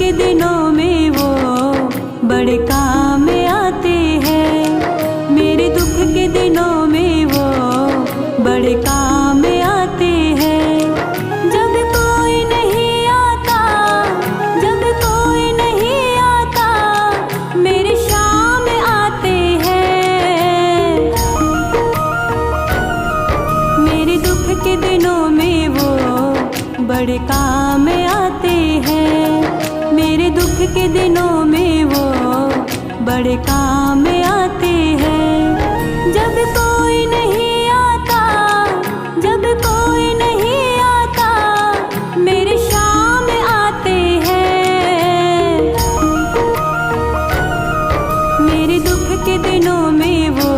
के दिनों में वो बड़े काम आते हैं। मेरे दुख के दिनों में वो बड़े काम आते हैं। जब कोई नहीं आता, जब कोई नहीं आता, मेरे शाम आते हैं। मेरे दुख के दिनों में वो बड़े काम आते हैं। मेरे दुख के दिनों में वो बड़े काम आते हैं। जब कोई नहीं आता, जब कोई नहीं आता, मेरे शाम आते हैं। मेरे दुख के दिनों में वो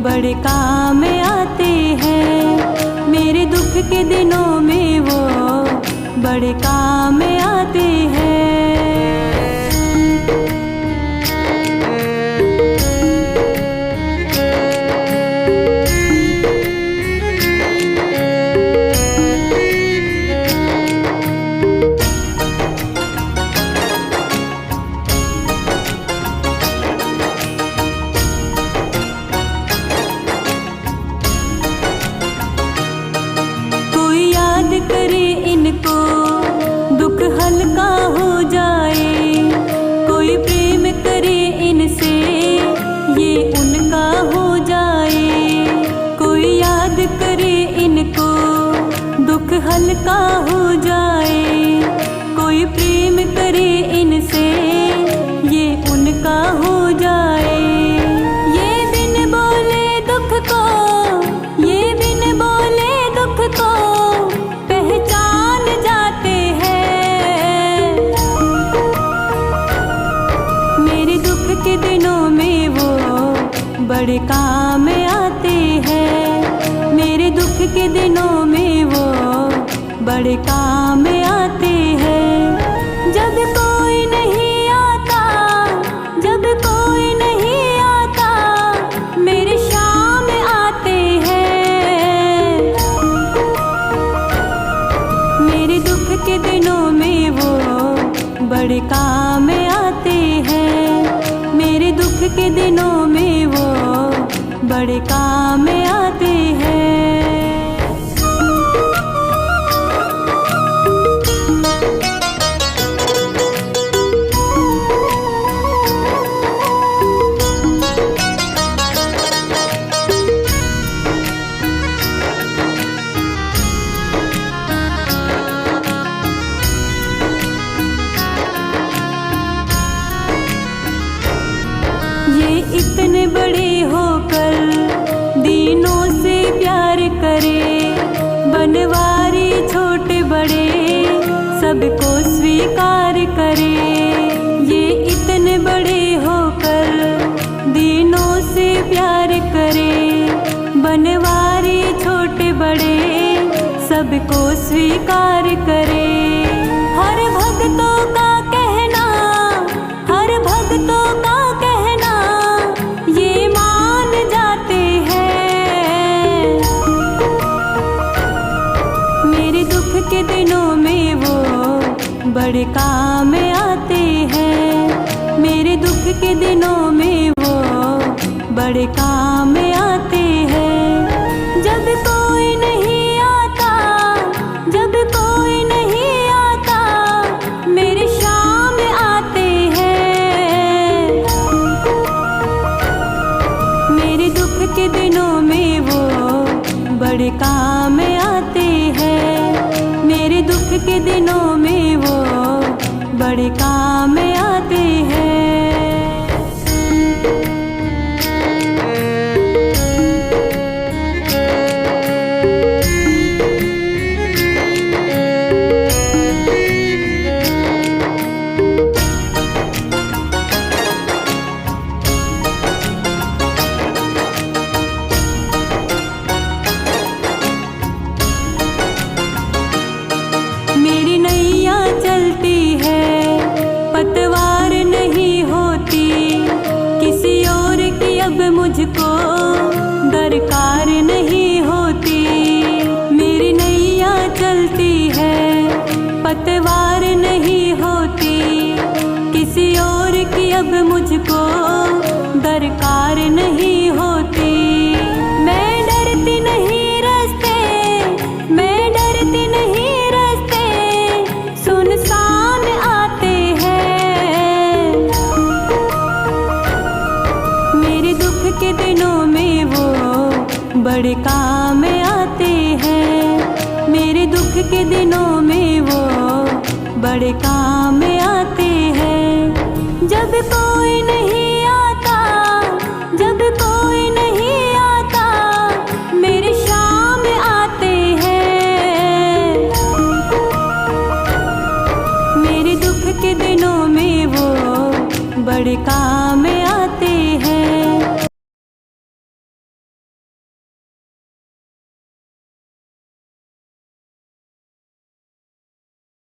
बड़े काम आते हैं। मेरे दुख के दिनों में वो बड़े काम आते हैं। कोई याद करे इनको, दुख हल्का हो जाए। कोई प्रेम करे इनसे, ये उनका हो जाए। कोई याद करे इनको, दुख हल्का हो जाए। कोई प्रेम करे इनसे, ये उनका हो जाए। ये बिन बोले दुख को, ये बिन बोले दुख को पहचान जाते हैं। मेरे दुख के दिनों में वो बड़े काम आते हैं। मेरे दुख के दिनों में वो बड़े काम आते हैं। जब कोई नहीं आता, जब कोई नहीं आता, मेरे शाम आते हैं। मेरे दुख के दिनों में वो बड़े काम आते हैं। मेरे दुख के दिनों में वो बड़े काम आते हैं। ये इतने बड़े होकर दीनों से प्यार करे। बनवारी छोटे बड़े सबको स्वीकार करे। ये इतने बड़े होकर दीनों से प्यार करे। बनवारी छोटे बड़े सबको स्वीकार करे। हर भक्तों का कहना, हर भक्तों का कहना ये मान जाते हैं। मेरे दुख के दिनों में वो बड़े काम आते हैं। मेरे दुख के दिनों में वो बड़े काम आते हैं। जब कोई नहीं आता, जब कोई नहीं आता, मेरे शाम आते हैं। मेरे दुख के दिनों में वो बड़े काम आते हैं। मेरे दुख के दिनों में वो बड़े काम आते हैं। मेरी नैया चलती है, पतवार नहीं होती। किसी और की अब मुझको दरकार नहीं होती। मेरी नैया चलती है, पतवार नहीं होती। बड़े काम आते हैं। मेरे दुख के दिनों में वो बड़े काम आते हैं। जब कोई नहीं आता, जब कोई नहीं आता, मेरे शाम आते हैं। मेरे दुख के दिनों में वो बड़े काम